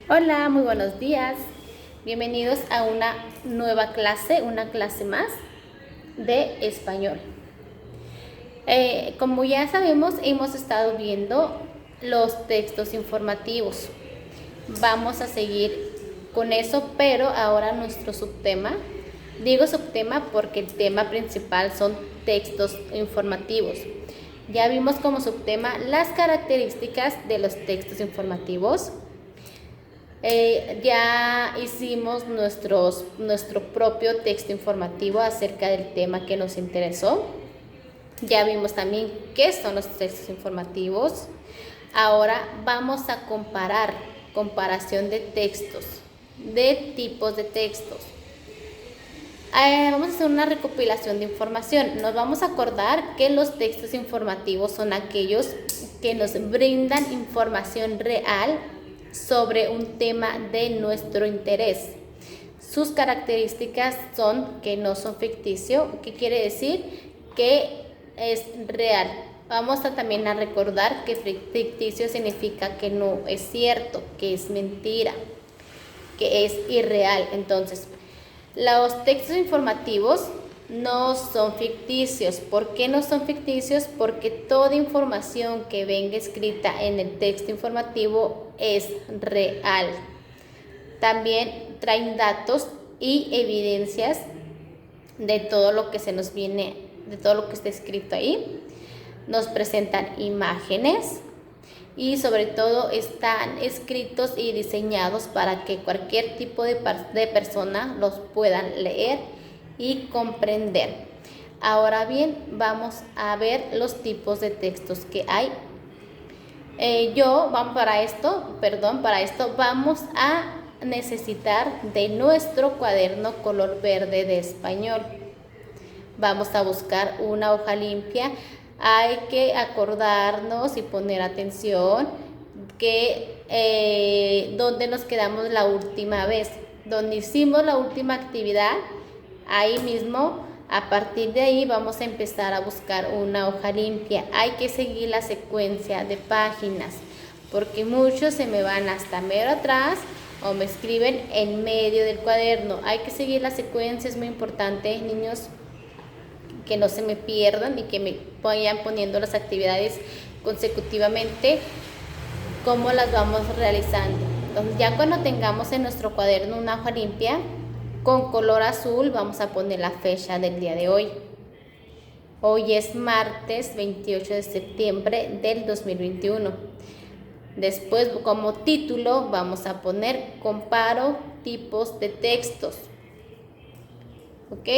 Hola, muy buenos días. Bienvenidos a una nueva clase, una clase más de español. Como ya sabemos, hemos estado viendo los textos informativos. Vamos a seguir con eso, pero ahora nuestro subtema. Digo subtema porque el tema principal son textos informativos. Ya vimos como subtema las características de los textos informativos. Ya hicimos nuestro propio texto informativo acerca del tema que nos interesó. Ya vimos también qué son los textos informativos. Ahora vamos a comparación de textos, de tipos de textos. Vamos a hacer una recopilación de información. Nos vamos a acordar que los textos informativos son aquellos que nos brindan información real sobre un tema de nuestro interés. Sus características son que no son ficticios, que quiere decir que es real. Vamos a también a recordar que ficticio significa que no es cierto, que es mentira, que es irreal. Entonces, los textos informativos no son ficticios. ¿Por qué no son ficticios? Porque toda información que venga escrita en el texto informativo es real. También traen datos y evidencias de todo lo que se nos viene, de todo lo que está escrito ahí. Nos presentan imágenes y sobre todo están escritos y diseñados para que cualquier tipo de persona los puedan leer y comprender. Ahora bien, vamos a ver los tipos de textos que hay. Para esto vamos a necesitar de nuestro cuaderno color verde de español. Vamos a buscar una hoja limpia. Hay que acordarnos y poner atención que donde nos quedamos la última vez, donde hicimos la última actividad, ahí mismo, a partir de ahí vamos a empezar a buscar una hoja limpia. Hay que seguir la secuencia de páginas, porque muchos se me van hasta mero atrás o me escriben en medio del cuaderno. Hay que seguir la secuencia, es muy importante, niños, que no se me pierdan y que me vayan poniendo las actividades consecutivamente, cómo las vamos realizando. Entonces, ya cuando tengamos en nuestro cuaderno una hoja limpia con color azul, vamos a poner la fecha del día de hoy. Hoy es martes 28 de septiembre del 2021. Después, como título, vamos a poner comparo tipos de textos. ¿Ok?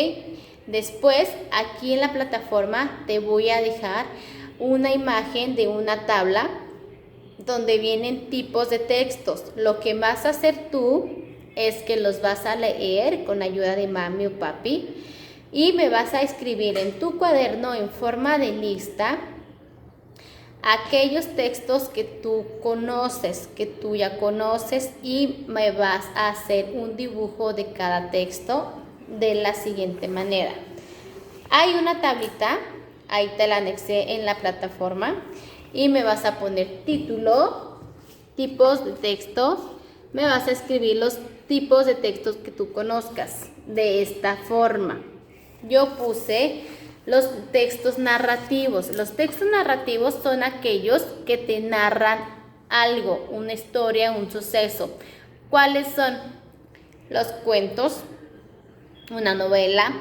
Después, aquí en la plataforma te voy a dejar una imagen de una tabla donde vienen tipos de textos. Lo que vas a hacer tú es que los vas a leer con ayuda de mami o papi y me vas a escribir en tu cuaderno en forma de lista aquellos textos que tú conoces, que tú ya conoces, y me vas a hacer un dibujo de cada texto de la siguiente manera. Hay una tablita, ahí te la anexé en la plataforma, y me vas a poner título, tipos de textos, me vas a escribir los tipos de textos que tú conozcas de esta forma. Yo puse los textos narrativos. Los textos narrativos son aquellos que te narran algo, una historia, un suceso. ¿Cuáles son? Los cuentos, una novela,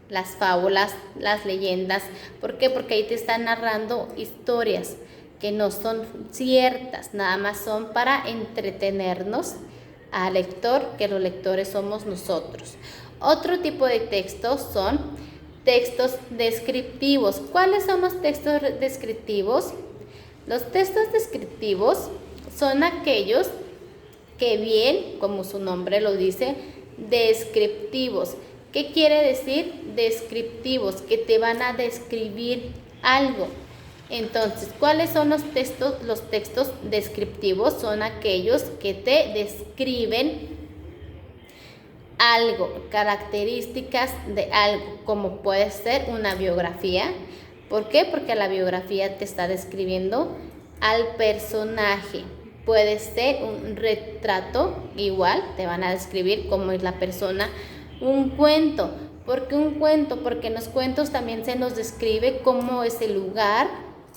las fábulas, las leyendas. ¿Por qué? Porque ahí te están narrando historias que no son ciertas, nada más son para entretenernos al lector, que los lectores somos nosotros. Otro tipo de textos son textos descriptivos. ¿Cuáles son los textos descriptivos? Los textos descriptivos son aquellos que, bien, como su nombre lo dice, descriptivos. ¿Qué quiere decir descriptivos? Que te van a describir algo. Entonces, ¿cuáles son los textos? Los textos descriptivos son aquellos que te describen algo, características de algo, como puede ser una biografía. ¿Por qué? Porque la biografía te está describiendo al personaje. Puede ser un retrato, igual te van a describir cómo es la persona. Un cuento, ¿por qué un cuento? Porque en los cuentos también se nos describe cómo es el lugar,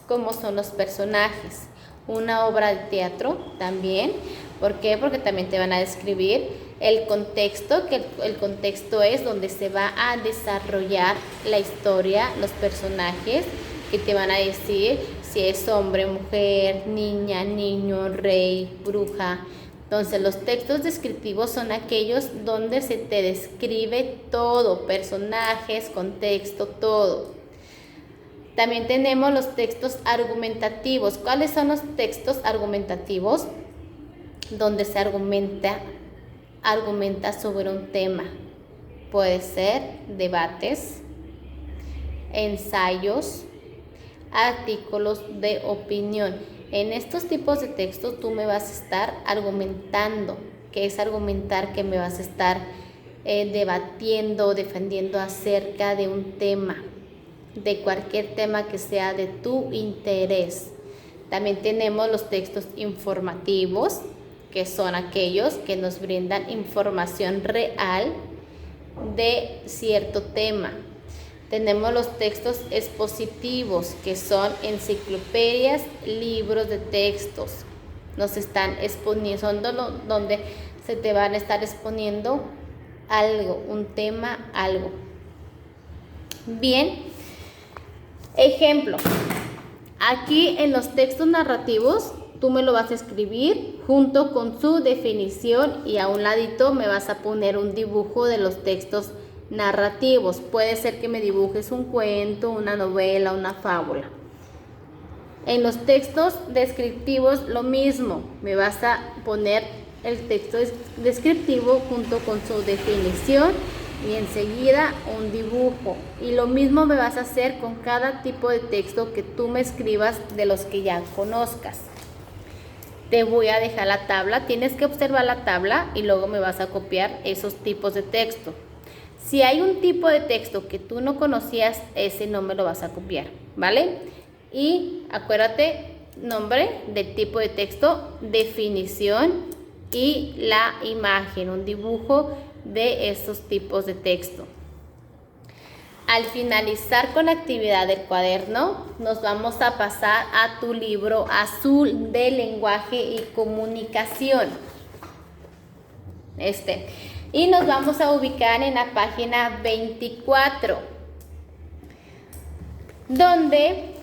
cómo son los personajes. Una obra de teatro también, ¿por qué? Porque también te van a describir el contexto, que el contexto es donde se va a desarrollar la historia, los personajes, que te van a decir si es hombre, mujer, niña, niño, rey, bruja. Entonces los textos descriptivos son aquellos donde se te describe todo, personajes, contexto, todo. También tenemos los textos argumentativos. ¿Cuáles son los textos argumentativos? Donde se argumenta sobre un tema. Puede ser debates, ensayos, artículos de opinión. En estos tipos de textos tú me vas a estar argumentando. ¿Qué es argumentar? Que me vas a estar debatiendo, defendiendo acerca de un tema, de cualquier tema que sea de tu interés. También tenemos los textos informativos, que son aquellos que nos brindan información real de cierto tema. Tenemos los textos expositivos, que son enciclopedias, libros de textos. Nos están exponiendo, son donde se te van a estar exponiendo algo, un tema, algo. Bien, ejemplo. Aquí en los textos narrativos, tú me lo vas a escribir junto con su definición y a un ladito me vas a poner un dibujo de los textos narrativos. Puede ser que me dibujes un cuento, una novela, una fábula. En los textos descriptivos lo mismo, me vas a poner el texto descriptivo junto con su definición y enseguida un dibujo. Y lo mismo me vas a hacer con cada tipo de texto que tú me escribas de los que ya conozcas. Te voy a dejar la tabla, tienes que observar la tabla y luego me vas a copiar esos tipos de texto. Si hay un tipo de texto que tú no conocías, ese no me lo vas a copiar, ¿vale? Y acuérdate, nombre del tipo de texto, definición y la imagen, un dibujo de esos tipos de texto. Al finalizar con la actividad del cuaderno, nos vamos a pasar a tu libro azul de lenguaje y comunicación. Y nos vamos a ubicar en la página 24, donde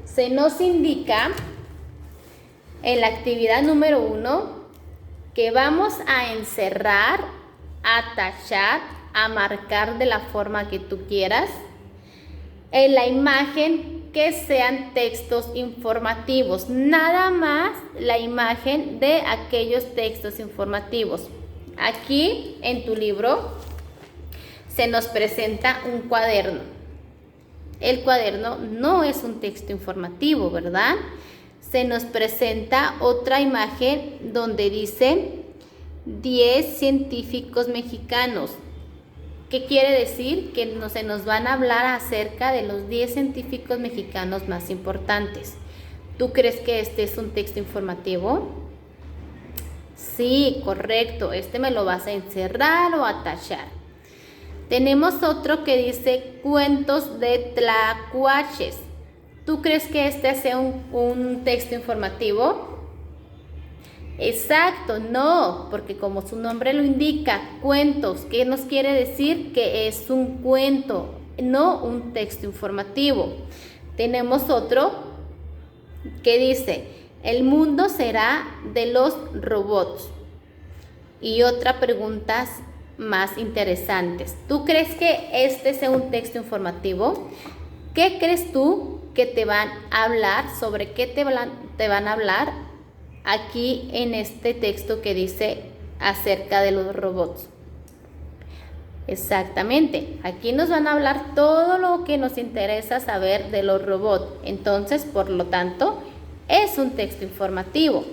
se nos indica en la actividad número 1 que vamos a encerrar, a tachar, a marcar de la forma que tú quieras en la imagen que sean textos informativos, nada más la imagen de aquellos textos informativos. Aquí en tu libro se nos presenta un cuaderno. El cuaderno no es un texto informativo, ¿verdad? Se nos presenta otra imagen donde dice 10 científicos mexicanos. ¿Qué quiere decir? Que se nos van a hablar acerca de los 10 científicos mexicanos más importantes. ¿Tú crees que este es un texto informativo? Sí, correcto. Me lo vas a encerrar o a tachar. Tenemos otro que dice cuentos de tlacuaches. ¿Tú crees que este sea un texto informativo? Exacto, no, porque como su nombre lo indica, cuentos, ¿qué nos quiere decir? Que es un cuento, no un texto informativo. Tenemos otro que dice, el mundo será de los robots. Y otra pregunta más interesantes. ¿Tú crees que este sea un texto informativo? ¿Qué crees tú que te van a hablar? ¿Sobre qué te van a hablar aquí en este texto que dice acerca de los robots? Exactamente, aquí nos van a hablar todo lo que nos interesa saber de los robots. Entonces, por lo tanto, es un texto informativo.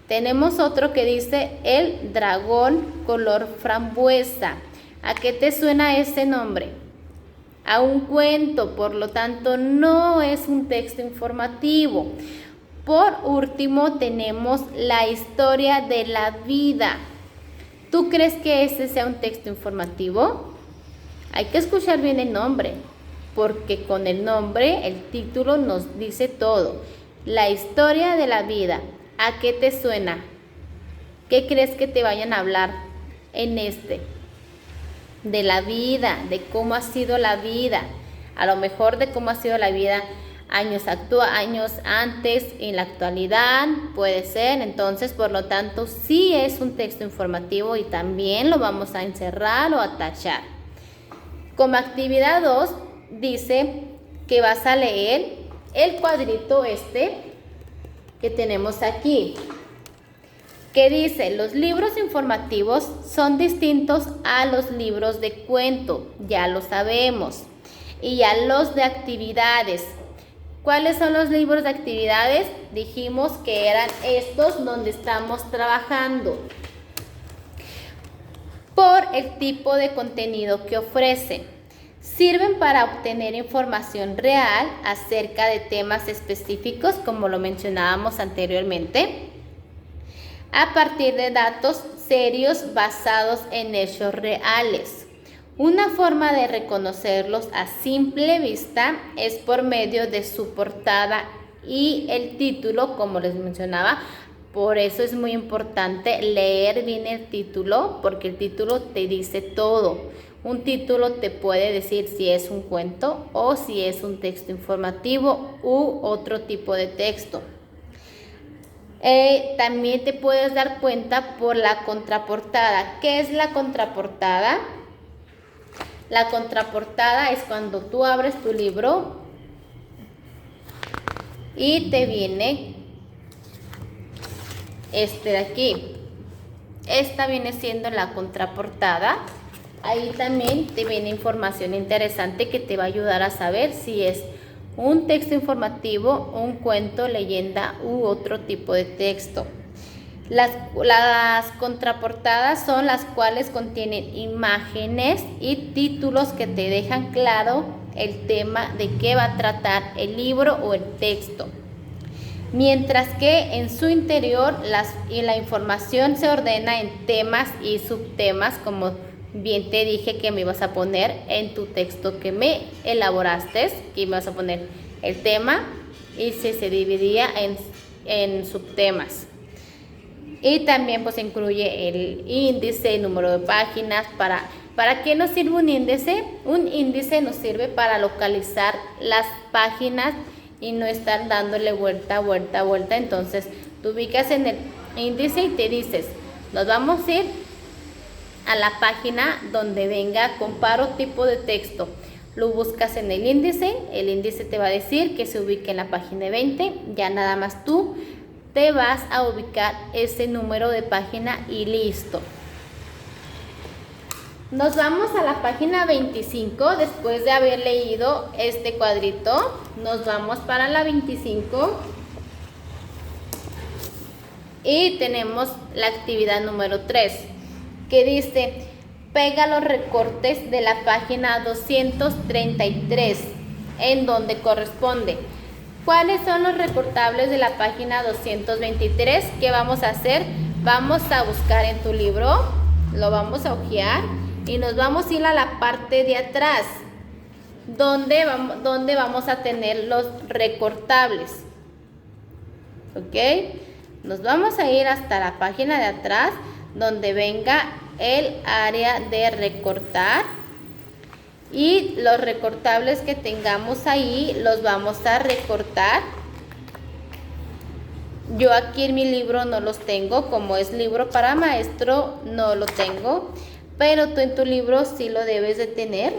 Tenemos otro que dice el dragón color frambuesa. ¿A qué te suena ese nombre? A un cuento, por lo tanto, no es un texto informativo. Por último, tenemos la historia de la vida. ¿Tú crees que ese sea un texto informativo? Hay que escuchar bien el nombre, porque con el nombre, el título nos dice todo. La historia de la vida. ¿A qué te suena? ¿Qué crees que te vayan a hablar en este? De la vida, de cómo ha sido la vida. A lo mejor de cómo ha sido la vida años antes, en la actualidad, puede ser. Entonces, por lo tanto, sí es un texto informativo y también lo vamos a encerrar o a tachar. Como actividad 2, dice que vas a leer el cuadrito que tenemos aquí, que dice: los libros informativos son distintos a los libros de cuento, ya lo sabemos, y a los de actividades. ¿Cuáles son los libros de actividades? Dijimos que eran estos donde estamos trabajando, por el tipo de contenido que ofrecen. Sirven para obtener información real acerca de temas específicos, como lo mencionábamos anteriormente, a partir de datos serios basados en hechos reales. Una forma de reconocerlos a simple vista es por medio de su portada y el título, como les mencionaba. Por eso es muy importante leer bien el título, porque el título te dice todo. Un título te puede decir si es un cuento o si es un texto informativo u otro tipo de texto. También te puedes dar cuenta por la contraportada. ¿Qué es la contraportada? La contraportada es cuando tú abres tu libro y te viene de aquí. Esta viene siendo la contraportada. Ahí también te viene información interesante que te va a ayudar a saber si es un texto informativo, un cuento, leyenda u otro tipo de texto. Las contraportadas son las cuales contienen imágenes y títulos que te dejan claro el tema de qué va a tratar el libro o el texto. Mientras que en su interior la información se ordena en temas y subtemas, como bien te dije que me ibas a poner en tu texto que me elaboraste, que ibas a poner el tema y se dividía en subtemas. Y también pues incluye el índice, el número de páginas. ¿Para qué nos sirve un índice? Un índice nos sirve para localizar las páginas y no estar dándole vuelta. Entonces tú ubicas en el índice y te dices: nos vamos a ir a la página donde venga comparo tipo de texto. Lo buscas en el índice te va a decir que se ubique en la página 20, ya nada más tú te vas a ubicar ese número de página y listo. Nos vamos a la página 25, después de haber leído este cuadrito, nos vamos para la 25 y tenemos la actividad número 3, que dice: pega los recortes de la página 233 en donde corresponde. ¿Cuáles son los recortables de la página 223? ¿Qué vamos a hacer? Vamos a buscar en tu libro, lo vamos a hojear y nos vamos a ir a la parte de atrás, donde vamos a tener los recortables. ¿Ok? Nos vamos a ir hasta la página de atrás, donde venga el área de recortar. Y los recortables que tengamos ahí los vamos a recortar. Yo aquí en mi libro no los tengo, como es libro para maestro no lo tengo, pero tú en tu libro sí lo debes de tener.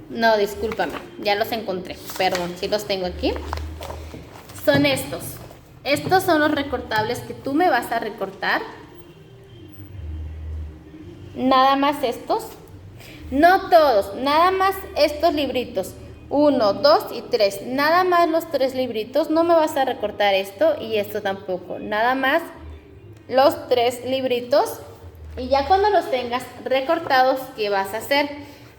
No, discúlpame, ya los encontré, perdón, sí los tengo aquí. Son estos. Estos son los recortables que tú me vas a recortar. Nada más estos, no todos, nada más estos libritos, 1, 2 y 3, nada más los 3 libritos. No me vas a recortar esto y esto tampoco, nada más los 3 libritos. Y ya cuando los tengas recortados, ¿qué vas a hacer?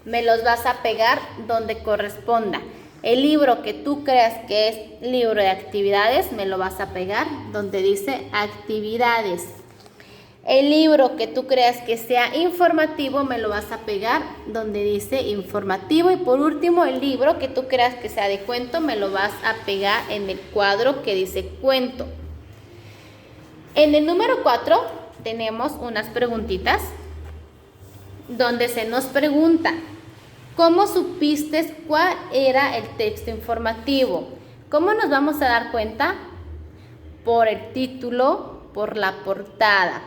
Me los vas a pegar donde corresponda. El libro que tú creas que es libro de actividades, me lo vas a pegar donde dice actividades. El libro que tú creas que sea informativo, me lo vas a pegar donde dice informativo. Y por último, el libro que tú creas que sea de cuento, me lo vas a pegar en el cuadro que dice cuento. En el número 4 tenemos unas preguntitas donde se nos pregunta: ¿cómo supiste cuál era el texto informativo? ¿Cómo nos vamos a dar cuenta? Por el título, por la portada.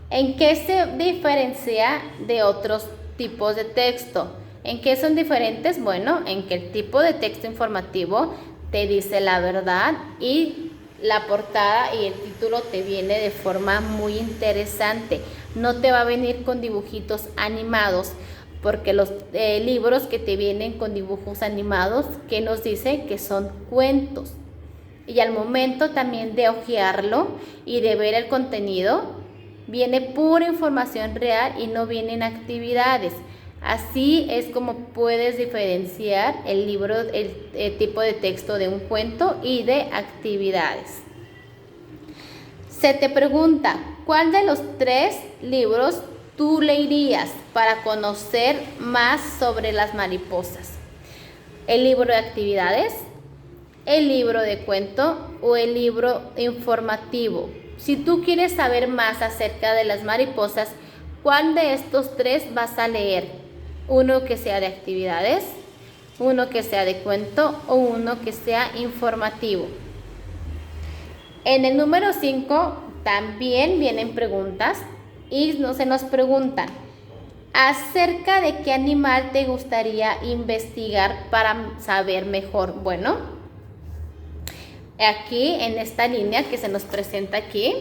¿En qué se diferencia de otros tipos de texto? ¿En qué son diferentes? Bueno, en que el tipo de texto informativo te dice la verdad y la portada y el título te viene de forma muy interesante. No te va a venir con dibujitos animados, porque los libros que te vienen con dibujos animados, que nos dicen que son cuentos. Y al momento también de hojearlo y de ver el contenido, viene pura información real y no vienen actividades. Así es como puedes diferenciar el libro, el tipo de texto de un cuento y de actividades. Se te pregunta, ¿cuál de los 3 libros tú leerías para conocer más sobre las mariposas? ¿El libro de actividades, el libro de cuento o el libro informativo? Si tú quieres saber más acerca de las mariposas, ¿cuál de estos 3 vas a leer? Uno que sea de actividades, uno que sea de cuento o uno que sea informativo. En el número 5 también vienen preguntas y se nos preguntan: ¿acerca de qué animal te gustaría investigar para saber mejor? Bueno, aquí en esta línea que se nos presenta aquí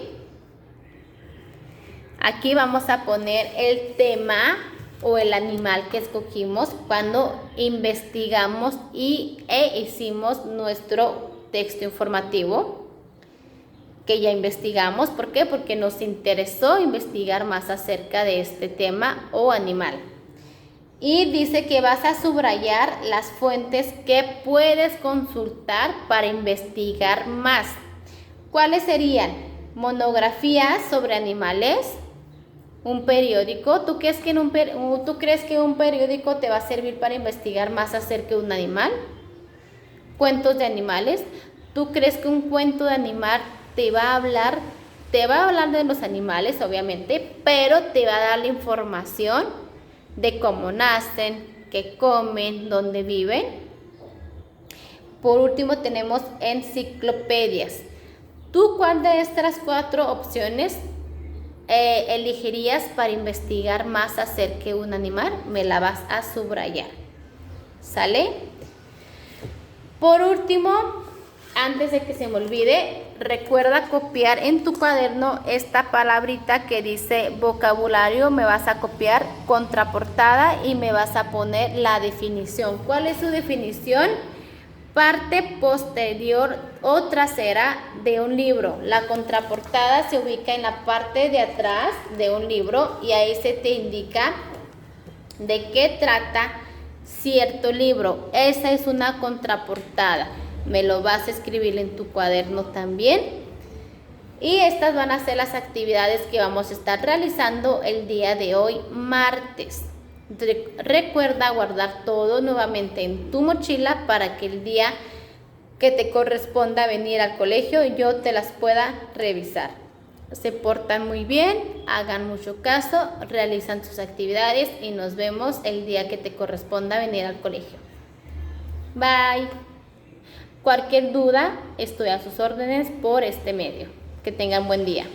vamos a poner el tema o el animal que escogimos cuando investigamos e hicimos nuestro texto informativo, que ya investigamos. ¿Por qué? Porque nos interesó investigar más acerca de este tema o animal. Y dice que vas a subrayar las fuentes que puedes consultar para investigar más. ¿Cuáles serían? Monografías sobre animales, un periódico. ¿Tú crees que un periódico te va a servir para investigar más acerca de un animal? Cuentos de animales. ¿Tú crees que un cuento de animal te va a hablar de los animales, obviamente, pero te va a dar la información de cómo nacen, qué comen, dónde viven? Por último tenemos enciclopedias. ¿Tú cuál de estas 4 opciones elegirías para investigar más acerca de un animal? Me la vas a subrayar. ¿Sale? Por último, antes de que se me olvide, recuerda copiar en tu cuaderno esta palabrita que dice vocabulario. Me vas a copiar contraportada y me vas a poner la definición. ¿Cuál es su definición? Parte posterior o trasera de un libro. La contraportada se ubica en la parte de atrás de un libro y ahí se te indica de qué trata cierto libro. Esa es una contraportada. Me lo vas a escribir en tu cuaderno también. Y estas van a ser las actividades que vamos a estar realizando el día de hoy, martes. Recuerda guardar todo nuevamente en tu mochila para que el día que te corresponda venir al colegio yo te las pueda revisar. Se portan muy bien, hagan mucho caso, realizan sus actividades y nos vemos el día que te corresponda venir al colegio. Bye. Cualquier duda, estoy a sus órdenes por este medio. Que tengan buen día.